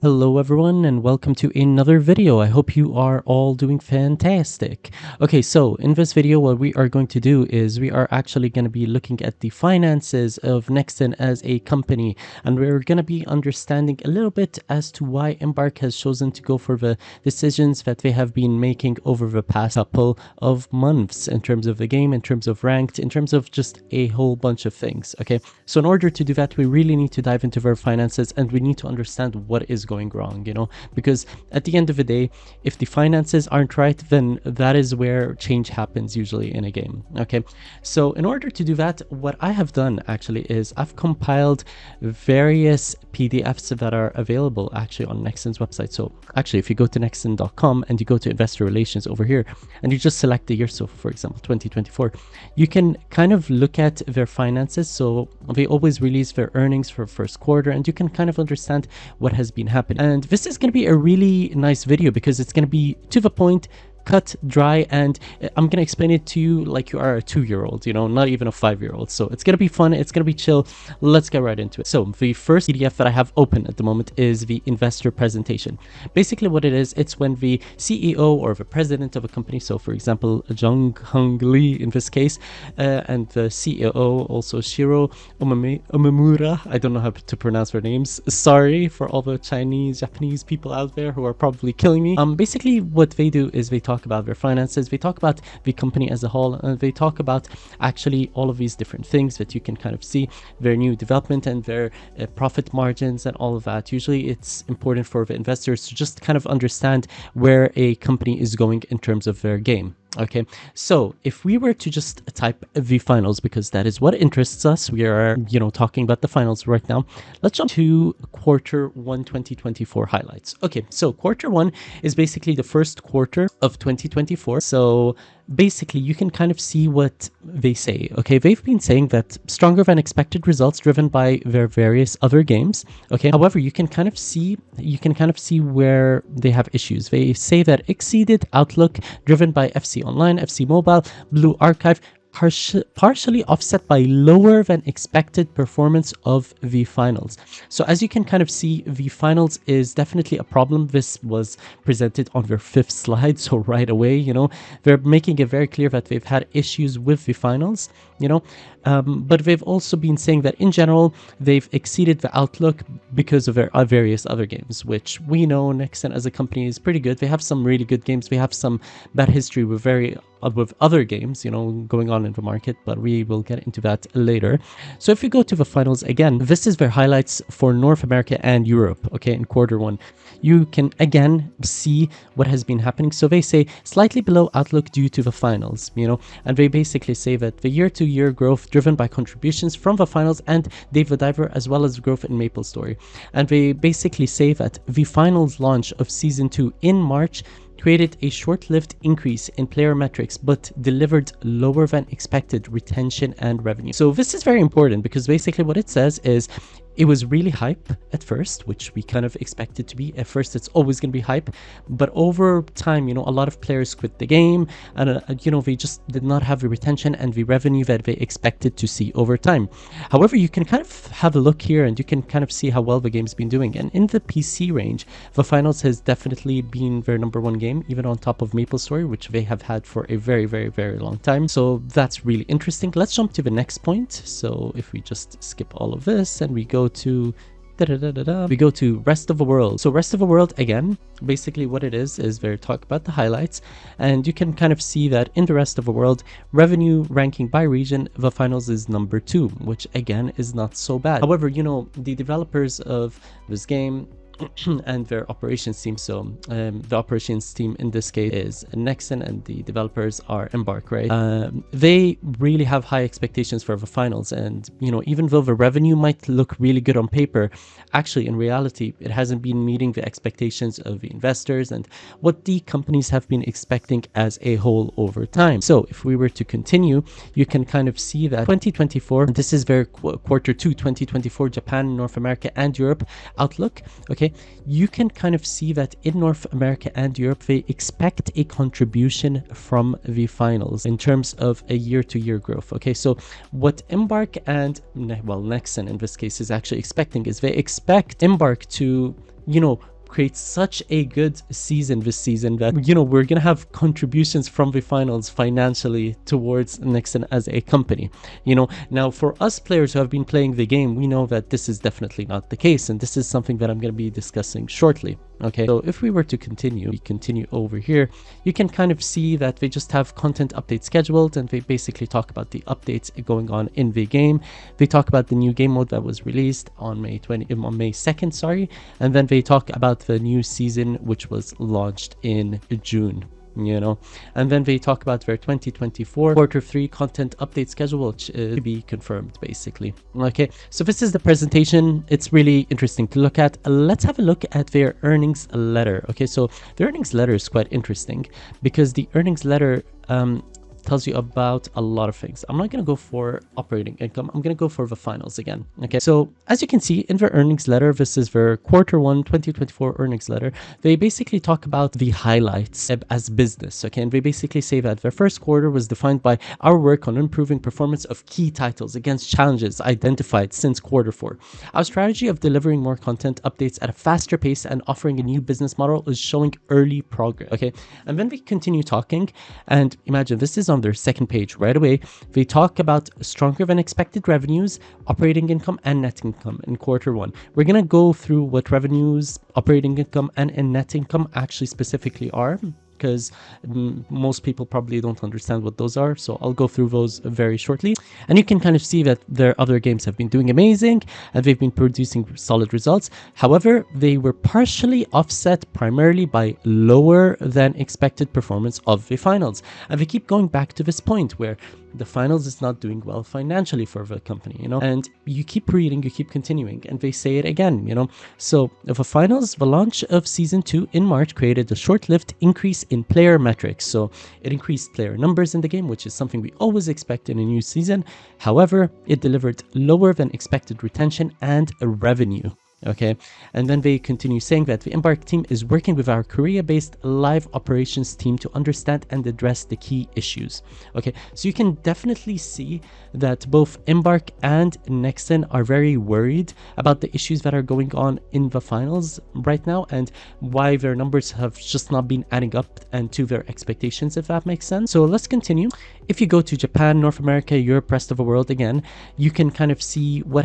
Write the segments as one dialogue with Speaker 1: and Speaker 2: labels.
Speaker 1: Hello everyone and welcome to another video. I hope you are all doing fantastic. Okay, so in this video what we are going to do is we are actually going to be looking at the finances of Nexon as a company, and we're going to be understanding a little bit as to why Embark has chosen to go for the decisions that they have been making over the past couple of months in terms of the game, in terms of ranked, in terms of just a whole bunch of things. Okay, so in order to do that, we really need to dive into their finances and we need to understand what is going wrong, because at the end of the day, if the finances aren't right, then that is where change happens usually in a game. Okay, so in order to do that, what I have done actually is I've compiled various PDFs that are available actually on Nexon's website. So actually, if you go to nexon.com and you go to investor relations over here and you just select the year, so for example 2024, you can kind of look at their finances. So they always release their earnings for first quarter and you can kind of understand what has been happening. And this is going to be a really nice video because it's going to be to the point, cut, dry, and I'm gonna explain it to you like you are a 2-year-old, not even a 5-year-old. So it's gonna be fun, it's gonna be chill. Let's get right into it. So the first PDF that I have open at the moment is the investor presentation. Basically what it is, it's when the CEO or the president of a company, so for example Jung Hung Lee in this case, and the CEO also Shiro Omamura, I don't know how to pronounce their names, sorry for all the Chinese, Japanese people out there who are probably killing me. Basically what they do is they talk about their finances, they talk about the company as a whole, and they talk about actually all of these different things that you can kind of see, their new development and their profit margins and all of that. Usually it's important for the investors to just kind of understand where a company is going in terms of their game. Okay, so if we were to just type the finals, because that is what interests us, we are talking about the finals right now. Let's jump to Q1 2024 highlights. Okay, so Q1 is basically the first quarter of 2024. So basically you can kind of see what they say. Okay, they've been saying that stronger than expected results driven by their various other games. Okay, however, you can kind of see where they have issues. They say that exceeded outlook driven by FC Online, FC Mobile, Blue Archive, partially offset by lower than expected performance of the finals. So as you can kind of see, the finals is definitely a problem. This was presented on their 5th slide, so right away, they're making it very clear that they've had issues with the finals, but they've also been saying that in general they've exceeded the outlook because of their various other games, which we know Nexon as a company is pretty good. They have some really good games, they have some bad history with other games going on in the market, but we will get into that later. So if you go to the finals again, this is their highlights for North America and Europe. Okay, in Q1 you can again see what has been happening. So they say slightly below outlook due to the finals, and they basically say that the year-to-year growth driven by contributions from the finals and Dave the Diver, as well as growth in Maple Story. And they basically say that the finals launch of season 2 in March created a short-lived increase in player metrics but delivered lower than expected retention and revenue. So this is very important because basically what it says is it was really hype at first, which we kind of expected to be. At first, it's always going to be hype, but over time, a lot of players quit the game, and they just did not have the retention and the revenue that they expected to see over time. However, you can kind of have a look here, and you can kind of see how well the game's been doing. And in the PC range, the finals has definitely been their #1 game, even on top of Maple Story, which they have had for a very, very, very long time. So that's really interesting. Let's jump to the next point. So if we just skip all of this and we go to rest of the world. So rest of the world, again, basically what it is they're talking about the highlights, and you can kind of see that in the rest of the world, revenue ranking by region, the finals is #2, which again is not so bad. However, the developers of this game and their operations team, so the operations team in this case is Nexon and the developers are Embark, right? They really have high expectations for the finals, and even though the revenue might look really good on paper, actually in reality it hasn't been meeting the expectations of the investors and what the companies have been expecting as a whole over time. So if we were to continue, you can kind of see that 2024, this is their Q2 2024 Japan, North America and Europe outlook. Okay, you can kind of see that in North America and Europe, they expect a contribution from the finals in terms of a year-to-year growth. Okay, so what Embark and, well, Nexon in this case is actually expecting is they expect Embark to create such a good season this season that, you know, we're gonna have contributions from the finals financially towards Nexon as a company. You know, now for us players who have been playing the game, we know that this is definitely not the case, and this is something that I'm going to be discussing shortly. Okay, so if we were to continue over here, you can kind of see that they just have content updates scheduled, and they basically talk about the updates going on in the game. They talk about the new game mode that was released on May 2nd, sorry, and then they talk about the new season which was launched in June. You know, and then they talk about their 2024 quarter 3 content update schedule, which is to be confirmed basically. Okay, so this is the presentation. It's really interesting to look at. Let's have a look at their earnings letter. Okay, so the earnings letter is quite interesting because the earnings letter tells you about a lot of things. I'm not going to go for operating income. I'm going to go for the finals again. Okay, so as you can see in their earnings letter, this is their Q1 2024 earnings letter. They basically talk about the highlights as business. Okay, and they basically say that their first quarter was defined by our work on improving performance of key titles against challenges identified since Q4. Our strategy of delivering more content updates at a faster pace and offering a new business model is showing early progress. Okay, and then we continue talking, and imagine this is on their second page right away. They talk about stronger than expected revenues, operating income, and net income in Q1. We're gonna go through what revenues, operating income, and net income actually specifically are, because most people probably don't understand what those are, so I'll go through those very shortly. And you can kind of see that their other games have been doing amazing and they've been producing solid results. However, they were partially offset primarily by lower than expected performance of the finals, and they keep going back to this point where the finals is not doing well financially for the company, you know, and you keep reading, you keep continuing, and they say it again, you know. So the finals, the launch of season 2 in March created a short-lived increase in player metrics. So it increased player numbers in the game, which is something we always expect in a new season. However, it delivered lower than expected retention and revenue. Okay, and then they continue saying that the Embark team is working with our Korea-based live operations team to understand and address the key issues. Okay, so you can definitely see that both Embark and Nexon are very worried about the issues that are going on in the finals right now and why their numbers have just not been adding up and to their expectations, if that makes sense. So let's continue. If you go to Japan, North America, Europe, rest of the world again, you can kind of see what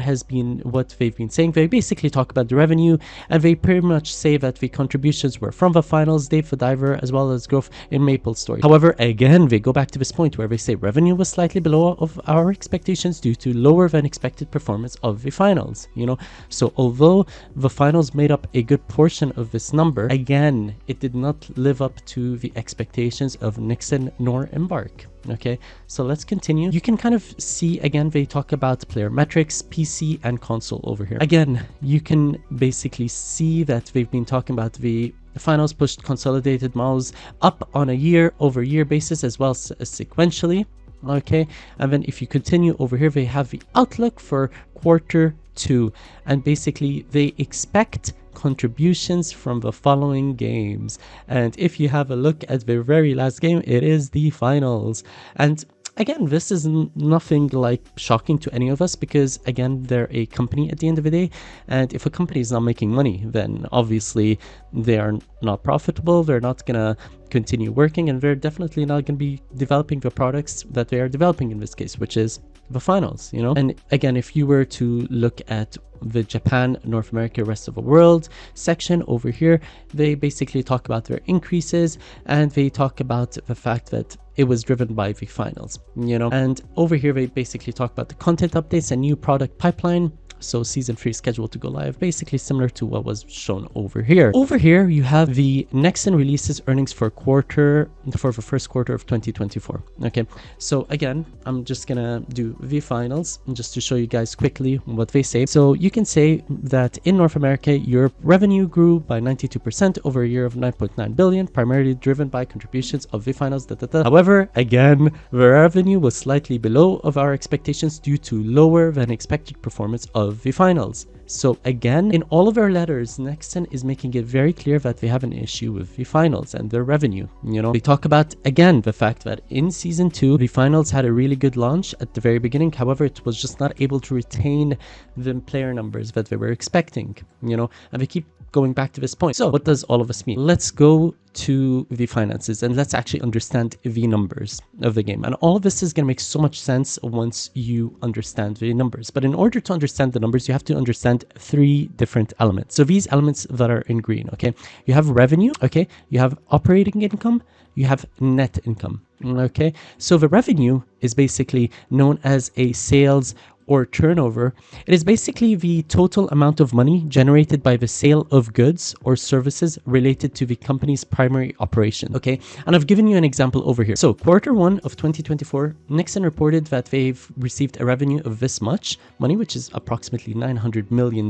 Speaker 1: they've been saying. They basically talk about the revenue, and they pretty much say that the contributions were from the finals, Dave the Diver, as well as growth in Maple Story. However, again, they go back to this point where they say revenue was slightly below of our expectations due to lower than expected performance of the finals, you know. So although the finals made up a good portion of this number, again, it did not live up to the expectations of Nexon nor Embark. Okay, so let's continue. You can kind of see again, they talk about player metrics, PC and console over here. Again, you can basically see that they've been talking about the finals pushed consolidated MAUs up on a year-over-year basis as well as sequentially. Okay, and then if you continue over here, they have the outlook for Q2, and basically they expect contributions from the following games. And if you have a look at the very last game, it is the finals. And again, this is nothing like shocking to any of us because again, they're a company at the end of the day, and if a company is not making money, then obviously they are not profitable, they're not gonna continue working, and they're definitely not gonna be developing the products that they are developing in this case, which is the finals, you know. And again, if you were to look at the Japan, North America, rest of the world section over here, they basically talk about their increases, and they talk about the fact that it was driven by the finals, you know. And over here they basically talk about the content updates and new product pipeline. So season 3 scheduled to go live, basically similar to what was shown over here. Over here you have the Nexon releases earnings for the first quarter of 2024. Okay, so again, I'm just gonna do the finals just to show you guys quickly what they say. So you can say that in North America, Europe revenue grew by 92% over a year of 9.9 billion, primarily driven by contributions of the finals. However, again, the revenue was slightly below of our expectations due to lower than expected performance of the finals. So again, in all of our letters, Nexon is making it very clear that they have an issue with the finals and their revenue. You know, they talk about again the fact that in season 2, the finals had a really good launch at the very beginning. However, it was just not able to retain the player numbers that they were expecting, you know, and they keep going back to this point. So what does all of this mean? Let's go to the finances and let's actually understand the numbers of the game. And all of this is going to make so much sense once you understand the numbers. But in order to understand the numbers, you have to understand three different elements. So these elements that are in green, okay, you have revenue, okay, you have operating income, you have net income. Okay, so the revenue is basically known as a sales or turnover. It is basically the total amount of money generated by the sale of goods or services related to the company's primary operation. Okay, and I've given you an example over here. So Q1 of 2024, Nexon reported that they've received a revenue of this much money, which is approximately $900 million.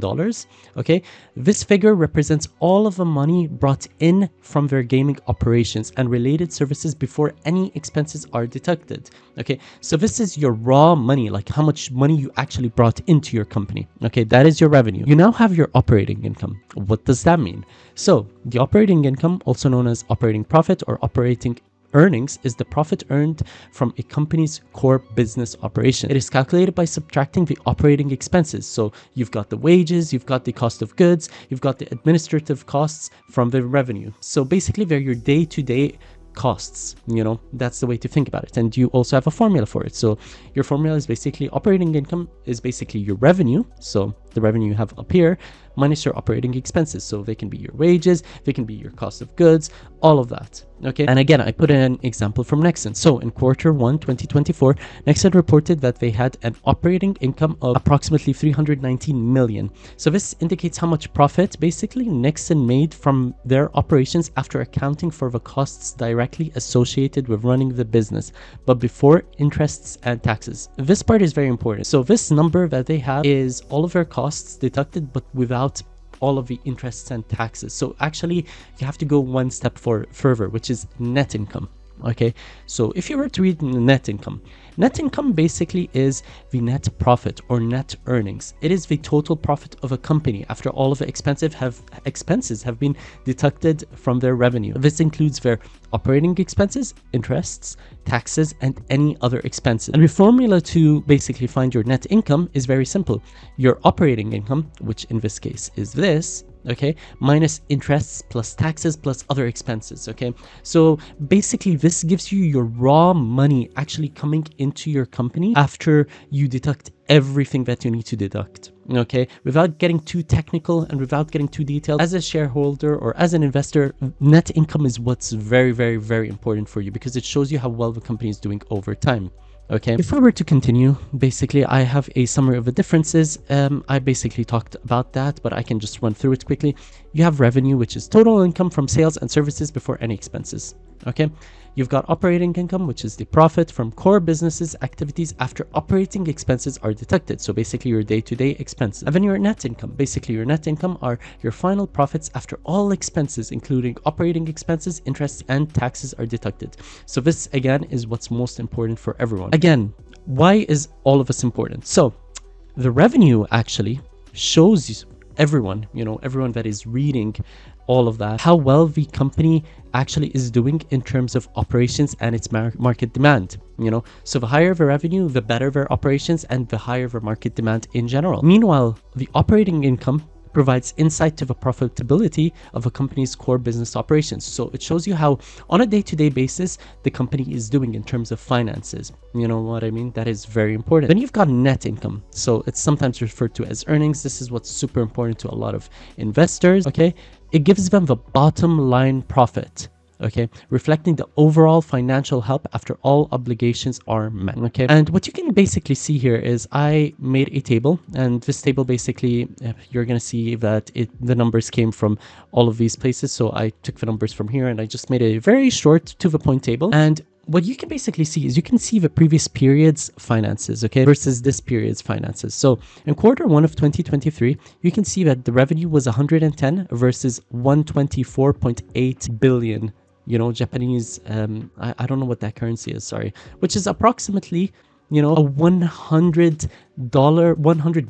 Speaker 1: Okay, this figure represents all of the money brought in from their gaming operations and related services before any expenses are deducted. Okay, so this is your raw money, like how much money you actually brought into your company. Okay, that is your revenue. You now have your operating income. What does that mean? So the operating income, also known as operating profit or operating earnings, is the profit earned from a company's core business operation. It is calculated by subtracting the operating expenses. So you've got the wages, you've got the cost of goods, you've got the administrative costs from the revenue. So basically they're your day-to-day costs. That's the way to think about it. And you also have a formula for it. So your formula is basically operating income is basically your revenue. So the revenue you have up here minus your operating expenses. So they can be your wages, they can be your cost of goods, all of that. Okay. And again, I put in an example from Nexon. So in Q1 2024, Nexon reported that they had an operating income of approximately 319 million. So this indicates how much profit basically Nexon made from their operations after accounting for the costs directly associated with running the business, but before interests and taxes. This part is very important. So this number that they have is all of their costs deducted, but without all of the interests and taxes. So actually you have to go one step further, which is net income. Okay, so if you were to read net income basically is the net profit or net earnings. It is the total profit of a company after all of the expenses have been deducted from their revenue. This includes their operating expenses, interests, taxes, and any other expenses. And the formula to basically find your net income is very simple. Your operating income, which in this case is this, okay, minus interests plus taxes plus other expenses. Okay, so basically this gives you your raw money actually coming into your company after you deduct everything that you need to deduct. Okay, without getting too technical and without getting too detailed, as a shareholder or as an investor, net income is what's very, very, very important for you because it shows you how well the company is doing over time. Okay, if we were to continue, basically I have a summary of the differences. I basically talked about that, but I can just run through it quickly. You have revenue, which is total income from sales and services before any expenses. Okay, you've got operating income, which is the profit from core businesses activities after operating expenses are deducted. So basically your day-to-day expenses. And then your net income, basically your net income are your final profits after all expenses, including operating expenses, interests, and taxes are deducted. So this again is what's most important for everyone. Again, why is all of this important? So the revenue actually shows everyone, everyone that is reading all of that, how well the company actually is doing in terms of operations and its market demand. So the higher the revenue, the better their operations and the higher the market demand in general. Meanwhile, the operating income provides insight to the profitability of a company's core business operations. So it shows you how on a day-to-day basis the company is doing in terms of finances. You know what I mean? That is very important. Then you've got net income. So it's sometimes referred to as earnings. This is what's super important to a lot of investors. Okay, it gives them the bottom line profit. Okay, reflecting the overall financial health after all obligations are met. Okay, and what you can basically see here is I made a table, and this table basically you're gonna see that the numbers came from all of these places. So I took the numbers from here and I just made a very short to the point table. And what you can basically see is you can see the previous period's finances, okay, versus this period's finances. So in Q1 of 2023, you can see that the revenue was 110 versus 124.8 billion. Japanese, I don't know what that currency is, sorry, which is approximately, a $100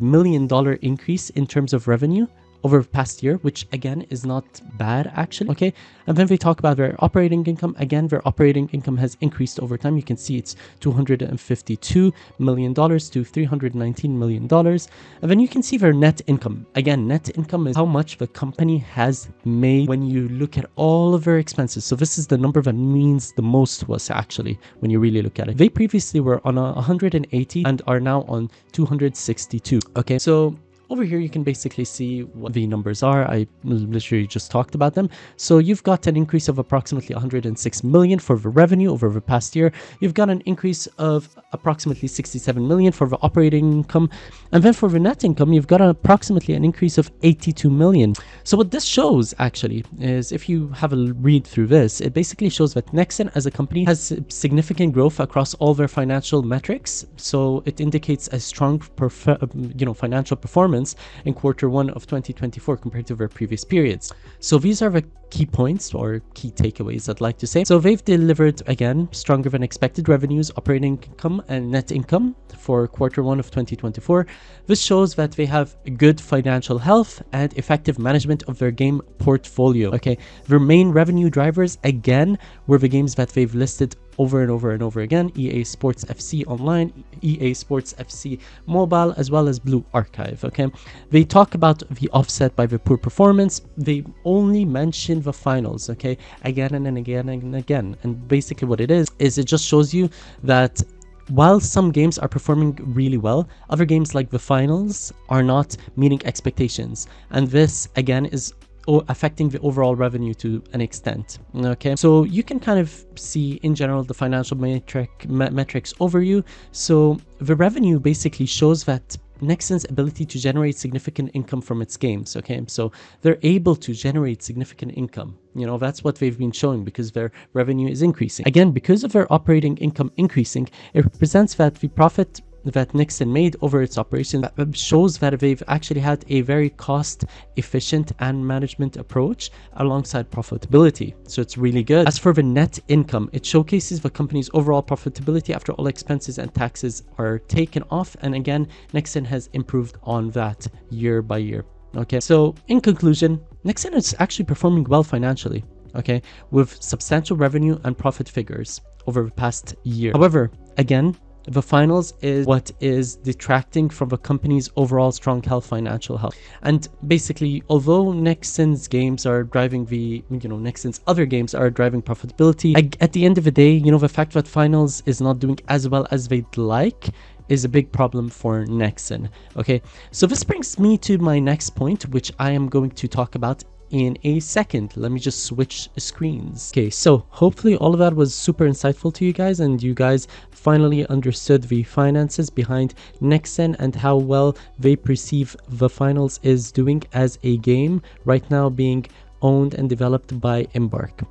Speaker 1: million increase in terms of revenue over the past year, which again is not bad actually. Okay, and then we talk about their operating income. Again, their operating income has increased over time. You can see it's $252 million to $319 million. And then you can see their net income. Again, net income is how much the company has made when you look at all of their expenses. So this is the number that means the most to us actually when you really look at it. They previously were on 180 and are now on 262. Okay, so over here, you can basically see what the numbers are. I literally just talked about them. So you've got an increase of approximately 106 million for the revenue over the past year. You've got an increase of approximately 67 million for the operating income. And then for the net income, you've got approximately an increase of 82 million. So what this shows actually is, if you have a read through this, it basically shows that Nexon as a company has significant growth across all their financial metrics. So it indicates a strong financial performance in Q1 of 2024 compared to their previous periods. So these are the key points or key takeaways I'd like to say. So they've delivered, again, stronger than expected revenues, operating income, and net income for Q1 of 2024. This shows that they have good financial health and effective management of their game portfolio. Okay, their main revenue drivers, again, were the games that they've listed over and over and over again: EA Sports FC Online, EA Sports FC Mobile, as well as Blue Archive. Okay, they talk about the offset by the poor performance. They only mention the finals, okay, again and again and again. And basically what it is it just shows you that while some games are performing really well, other games like the finals are not meeting expectations. And this again is affecting the overall revenue to an extent. Okay, so you can kind of see in general the financial metrics overview. So the revenue basically shows that Nexon's ability to generate significant income from its games. Okay, so they're able to generate significant income. That's what they've been showing because their revenue is increasing. Again, because of their operating income increasing, it represents that the profit that Nexon made over its operation shows that they've actually had a very cost efficient and management approach alongside profitability. So it's really good. As for the net income, it showcases the company's overall profitability after all expenses and taxes are taken off. And again, Nexon has improved on that year by year. Okay, so in conclusion, Nexon is actually performing well financially, okay, with substantial revenue and profit figures over the past year. However, again, the finals is what is detracting from the company's overall strong financial health. And basically, although Nexon's games are driving Nexon's other games are driving profitability, at the end of the day, the fact that finals is not doing as well as they'd like is a big problem for Nexon. Okay, so this brings me to my next point, which I am going to talk about in a second. Let me just switch screens. Okay, so hopefully all of that was super insightful to you guys, and you guys finally understood the finances behind Nexon and how well they perceive the finals is doing as a game right now being owned and developed by Embark.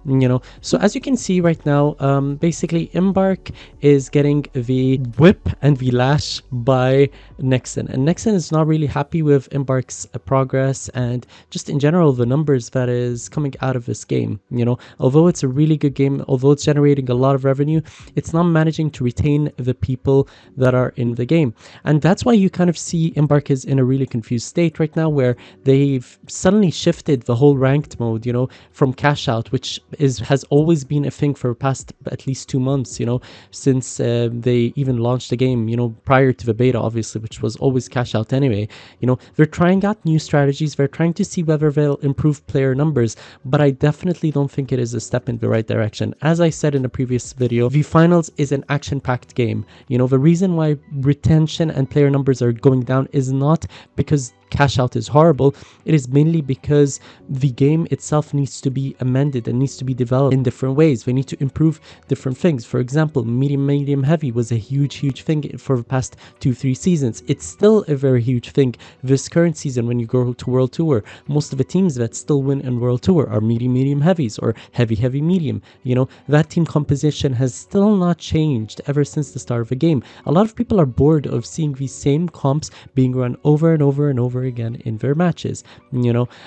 Speaker 1: So as you can see right now, basically Embark is getting the whip and the lash by Nexon, and Nexon is not really happy with Embark's progress and just in general the numbers that is coming out of this game. Although it's a really good game, although it's generating a lot of revenue, it's not managing to retain the people that are in the game. And that's why you kind of see Embark is in a really confused state right now, where they've suddenly shifted the whole ranked mode, from cash out, which has always been a thing for past at least 2 months, since they even launched the game, prior to the beta, obviously, which was always cash out anyway. They're trying out new strategies. They're trying to see whether they'll improve player numbers, but I definitely don't think it is a step in the right direction. As I said in a previous video, the finals is an action-packed game. The reason why retention and player numbers are going down is not because cash out is horrible. It is mainly because the game itself needs to be amended and needs to be developed in different ways. They need to improve different things. For example, medium heavy was a huge thing for the past 2-3 seasons. It's still a very huge thing this current season. When you go to World Tour, most of the teams that still win in World Tour are medium heavies or heavy medium. That team composition has still not changed ever since the start of the game. A lot of people are bored of seeing these same comps being run over and over again in their matches,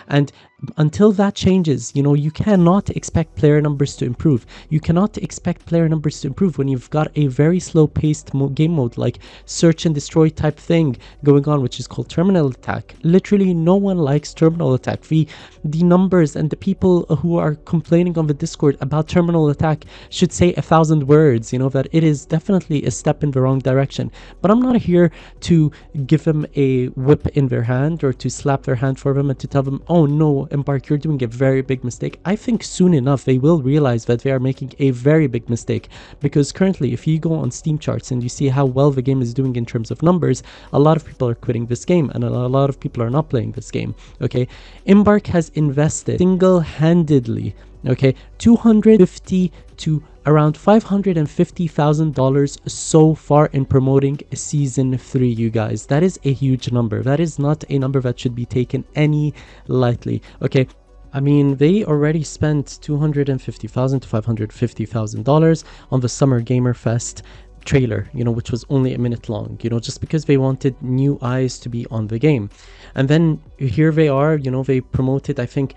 Speaker 1: and until that changes, you cannot expect player numbers to improve. You cannot expect player numbers to improve when you've got a very slow paced game mode like search and destroy type thing going on, which is called terminal attack. Literally no one likes terminal attack. The numbers and the people who are complaining on the Discord about terminal attack should say 1,000 words, that it is definitely a step in the wrong direction. But I'm not here to give them a whip in their hand or to slap their hand for them and to tell them, oh no, Embark, you're doing a very big mistake. I think soon enough they will realize that they are making a very big mistake, because currently if you go on Steam charts and you see how well the game is doing in terms of numbers, a lot of people are quitting this game and a lot of people are not playing this game. Okay, Embark has invested single-handedly, okay, 250 to around $550,000 so far in promoting season 3, you guys. That is a huge number. That is not a number that should be taken any lightly. Okay, I mean, they already spent $250,000 to $550,000 on the Summer Gamer Fest trailer, which was only a minute long, just because they wanted new eyes to be on the game. And then here they are, they promoted, I think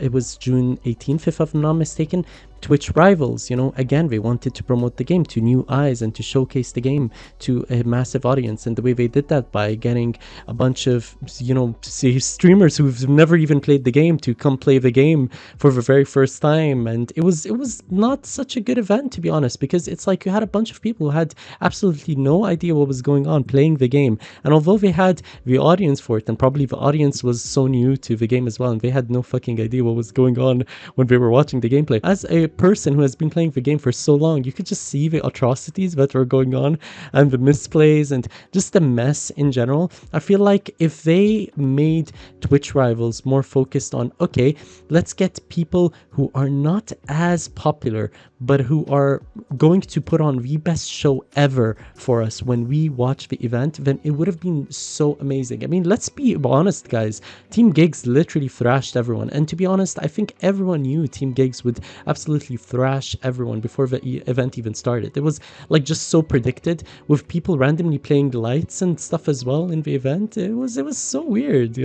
Speaker 1: it was June 18th, if I'm not mistaken, Twitch Rivals. Again, they wanted to promote the game to new eyes and to showcase the game to a massive audience. And the way they did that by getting a bunch of, streamers who've never even played the game to come play the game for the very first time. And it was not such a good event, to be honest, because it's like you had a bunch of people who had absolutely no idea what was going on playing the game. And although they had the audience for it, and probably the audience was so new to the game as well, and they had no fucking idea what was going on when they were watching the gameplay. As a person who has been playing the game for so long, you could just see the atrocities that were going on and the misplays and just the mess in general. I feel like if they made Twitch Rivals more focused on, okay, let's get people who are not as popular but who are going to put on the best show ever for us when we watch the event, then it would have been so amazing. I mean, let's be honest, guys. Team Gigs literally thrashed everyone. And to be honest, I think everyone knew Team Gigs would absolutely thrash everyone before the event even started. It was like just so predicted, with people randomly playing lights and stuff as well in the event. It was so weird,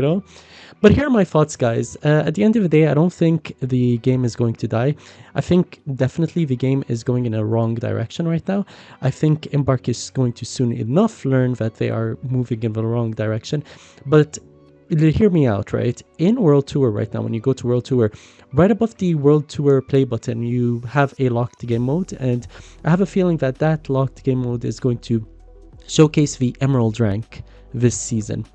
Speaker 1: But here are my thoughts, guys. At the end of the day, I don't think the game is going to die. I think definitely the game is going in a wrong direction right now. I think Embark is going to soon enough learn that they are moving in the wrong direction. But hear me out, right? In World Tour right now, when you go to World Tour, right above the World Tour play button, you have a locked game mode. And I have a feeling that that locked game mode is going to showcase the Emerald rank this season.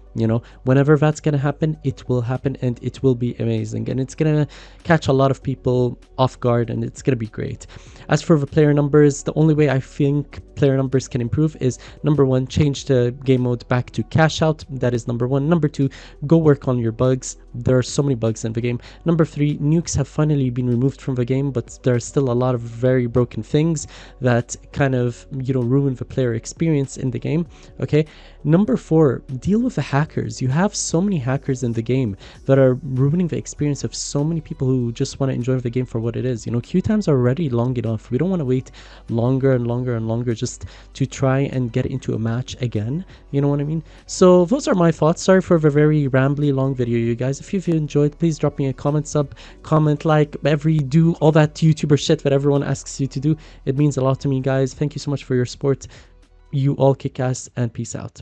Speaker 1: Whenever that's gonna happen, it will happen and it will be amazing, and it's gonna catch a lot of people off guard, and it's gonna be great. As for the player numbers, the only way I think player numbers can improve is, number one, change the game mode back to cash out. That is number one. Number two, go work on your bugs. There are so many bugs in the game. Number three, nukes have finally been removed from the game, but there are still a lot of very broken things that kind of ruin the player experience in the game. Okay, number four, deal with the hackers. You have so many hackers in the game that are ruining the experience of so many people who just want to enjoy the game for what it is. Queue times are already long enough. We don't want to wait longer and longer and longer just to try and get into a match again. You know what I mean? So those are my thoughts. Sorry for the very rambly long video, you guys. If you've enjoyed, please drop me a comment, comment, like, do all that YouTuber shit that everyone asks you to do. It means a lot to me, guys. Thank you so much for your support. You all kick ass, and peace out.